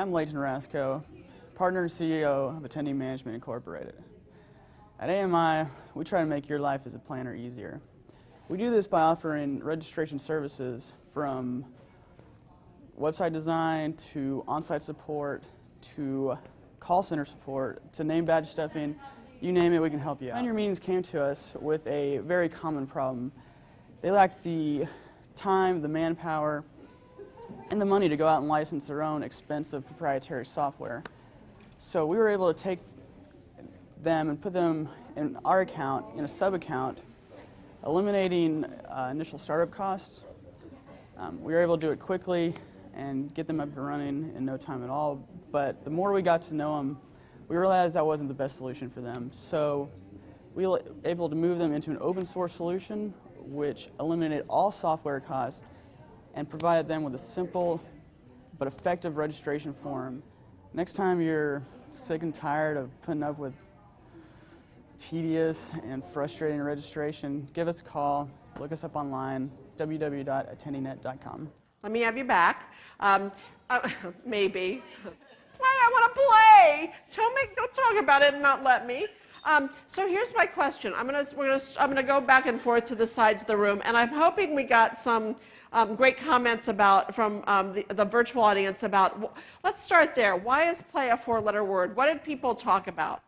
I'm Leighton Rasco, partner and CEO of Attendee Management Incorporated. At AMI, we try to make your life as a planner easier. We do this by offering registration services from website design to on-site support to call center support to name badge stuffing. You name it, we can help you out. Planner meetings came to us with a very common problem. They lacked the time, the manpower, and the money to go out and license their own expensive proprietary software. So we were able to take them and put them in our account, in a sub-account, eliminating initial startup costs. We were able to do it quickly and get them up and running in no time at all. But the more we got to know them, we realized that wasn't the best solution for them. So we were able to move them into an open source solution which eliminated all software costs and provided them with a simple but effective registration form. Next time you're sick and tired of putting up with tedious and frustrating registration, give us a call, look us up online, www.attendeenet.com. Let me have you back. Maybe. Play, I want to play. Don't talk about it and not let me. So here's my question. I'm gonna go back and forth to the sides of the room, and I'm hoping we got some great comments from the virtual audience about. Let's start there. Why is play a four-letter word? What did people talk about?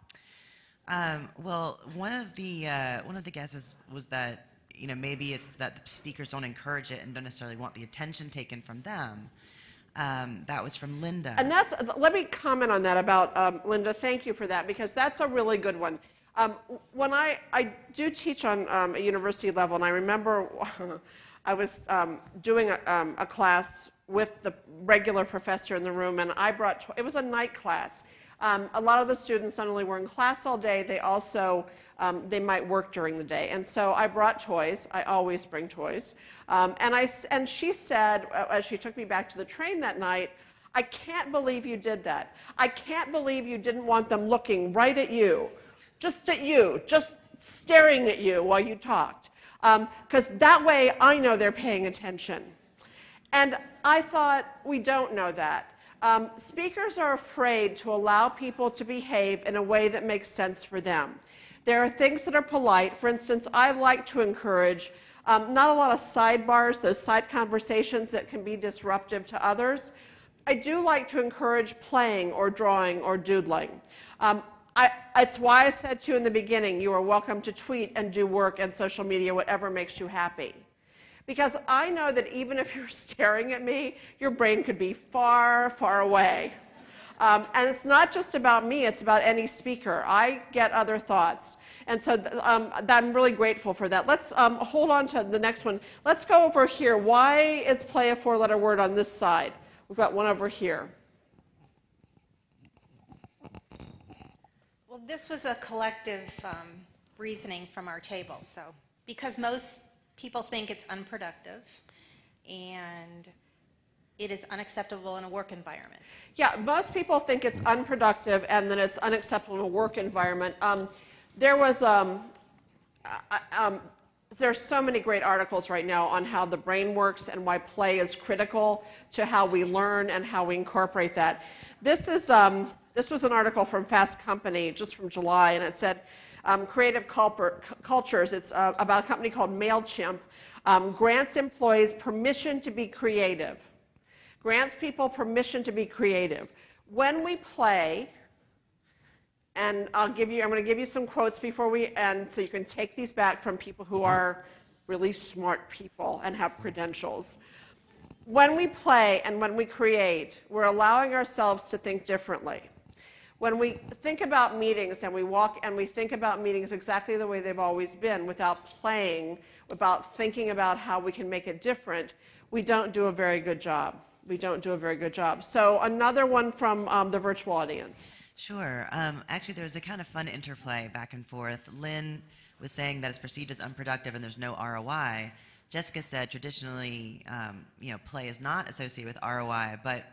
Well, one of the guesses was that maybe it's that the speakers don't encourage it and don't necessarily want the attention taken from them. That was from Linda. And let me comment on that about Linda. Thank you for that, because that's a really good one. When I do teach on a university level, and I remember I was doing a class with the regular professor in the room, and it was a night class. A lot of the students not only were in class all day, they also they might work during the day. And so I brought toys. I always bring toys. And she said, as she took me back to the train that night, "I can't believe you did that. I can't believe you didn't want them looking right at you, just staring at you while you talked. Because that way I know they're paying attention." And I thought, we don't know that. Speakers are afraid to allow people to behave in a way that makes sense for them. There are things that are polite. For instance, I like to encourage not a lot of sidebars, those side conversations that can be disruptive to others. I do like to encourage playing or drawing or doodling. It's why I said to you in the beginning, you are welcome to tweet and do work and social media, whatever makes you happy. Because I know that even if you're staring at me, your brain could be far, far away. And it's not just about me, it's about any speaker. I get other thoughts. And so I'm really grateful for that. Let's hold on to the next one. Let's go over here. Why is play a four-letter word on this side? We've got one over here. Well, this was a collective reasoning from our table. So because most people think it's unproductive and it is unacceptable in a work environment. Yeah, most people think it's unproductive and that it's unacceptable in a work environment. There's so many great articles right now on how the brain works and why play is critical to how we learn and how we incorporate that. This was an article from Fast Company just from July, and it said, Creative Cultures. It's about a company called MailChimp. Grants employees permission to be creative. Grants people permission to be creative. When we play, and I'm going to give you some quotes before we end, so you can take these back from people who are really smart people and have credentials. When we play and when we create, we're allowing ourselves to think differently. When we think about meetings and we walk and we think about meetings exactly the way they've always been without playing, without thinking about how we can make it different, we don't do a very good job. We don't do a very good job. So another one from the virtual audience. Sure. Actually, there's a kind of fun interplay back and forth. Lynn was saying that it's perceived as unproductive and there's no ROI. Jessica said traditionally, play is not associated with ROI, but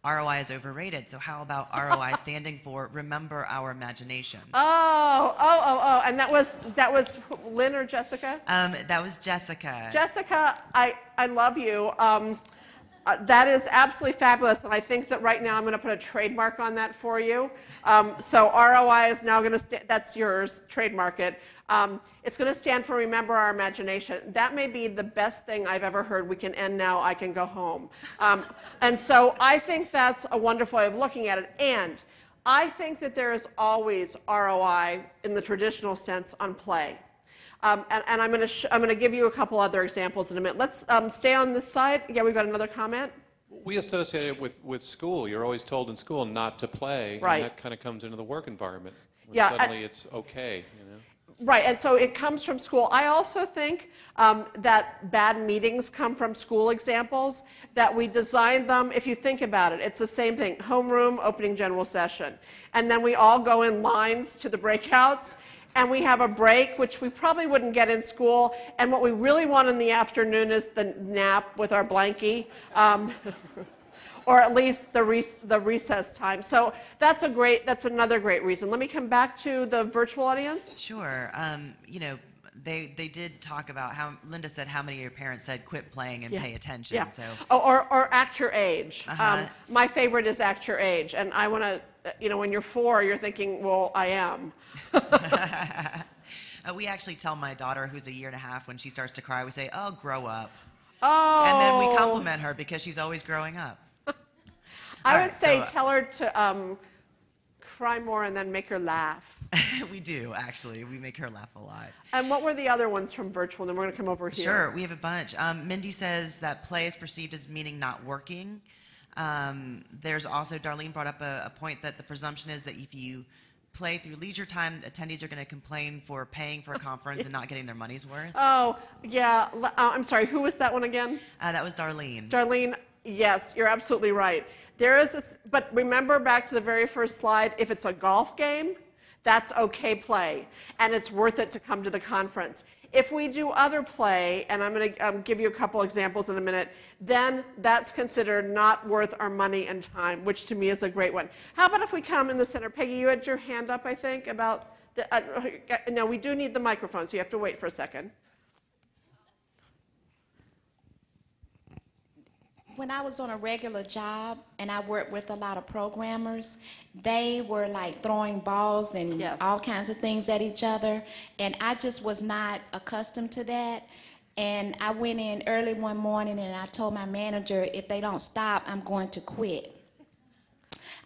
ROI is overrated. So how about ROI standing for Remember Our Imagination? Oh, and that was Lynn or Jessica? That was Jessica. Jessica, I love you. That is absolutely fabulous, and I think that right now I'm going to put a trademark on that for you. So ROI is now going to that's yours, trademark it. It's going to stand for Remember Our Imagination. That may be the best thing I've ever heard. We can end now, I can go home. And so I think that's a wonderful way of looking at it. And I think that there is always ROI in the traditional sense on play. And I'm going to give you a couple other examples in a minute. Let's stay on this side. Yeah, we've got another comment. We associate it with school. You're always told in school not to play, right. And that kind of comes into the work environment. When yeah, suddenly it's okay, you know. Right, and so it comes from school. I also think that bad meetings come from school examples, that we design them, if you think about it, it's the same thing, homeroom, opening general session. And then we all go in lines to the breakouts, and we have a break, which we probably wouldn't get in school. And what we really want in the afternoon is the nap with our blankie, or at least the recess time. So that's another great reason. Let me come back to the virtual audience. Sure. You know, they did talk about how Linda said how many of your parents said quit playing and Yes. pay attention. Yeah. So. Or act your age. Uh-huh. My favorite is act your age, and I want to. You know, when you're 4, you're thinking, well, I am. We actually tell my daughter, who's a year and a half, when she starts to cry, we say, "Oh, grow up," Oh. and then we compliment her because she's always growing up. I All would right, say so, tell her to cry more and then make her laugh. We do, actually. We make her laugh a lot. And what were the other ones from virtual? And then we're going to come over here. Sure, we have a bunch. Mindy says that play is perceived as meaning not working. There's also, Darlene brought up a point that the presumption is that if you play through leisure time, attendees are going to complain for paying for a conference and not getting their money's worth. Oh, yeah. I'm sorry. Who was that one again? That was Darlene. Darlene, yes, you're absolutely right. There is but remember back to the very first slide, if it's a golf game, that's okay play, and it's worth it to come to the conference. If we do other play, and I'm going to give you a couple examples in a minute, then that's considered not worth our money and time, which to me is a great one. How about if we come in the center? Peggy, you had your hand up, I think, about the, no, we do need the microphone, so you have to wait for a second. When I was on a regular job and I worked with a lot of programmers, they were like throwing balls and Yes. all kinds of things at each other, and I just was not accustomed to that. And I went in early one morning and I told my manager, if they don't stop, I'm going to quit.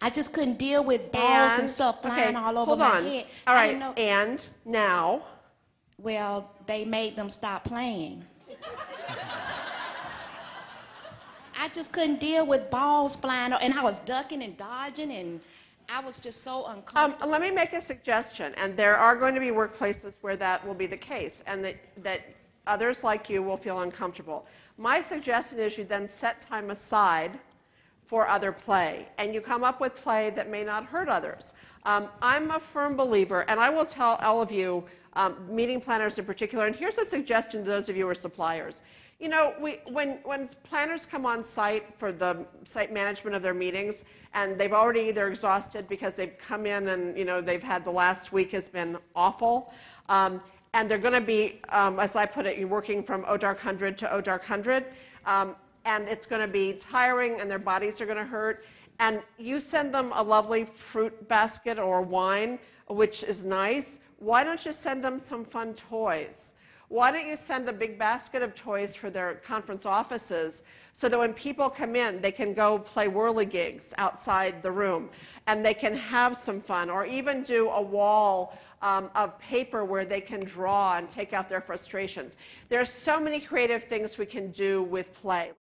I just couldn't deal with balls and stuff flying all over my head. All I right, didn't know- and now? Well, they made them stop playing. I just couldn't deal with balls flying, and I was ducking and dodging, and I was just so uncomfortable. Let me make a suggestion, and there are going to be workplaces where that will be the case, and that others like you will feel uncomfortable. My suggestion is you then set time aside for other play, and you come up with play that may not hurt others. I'm a firm believer, and I will tell all of you, meeting planners in particular, and here's a suggestion to those of you who are suppliers. You know, when planners come on site for the site management of their meetings, and they've already either exhausted because they've come in and, you know, they've had the last week has been awful, and they're going to be, as I put it, you're working from oh dark 100 to oh dark 100, and it's going to be tiring and their bodies are going to hurt, and you send them a lovely fruit basket or wine, which is nice. Why don't you send them some fun toys? Why don't you send a big basket of toys for their conference offices so that when people come in, they can go play whirligigs outside the room and they can have some fun, or even do a wall of paper where they can draw and take out their frustrations. There are so many creative things we can do with play.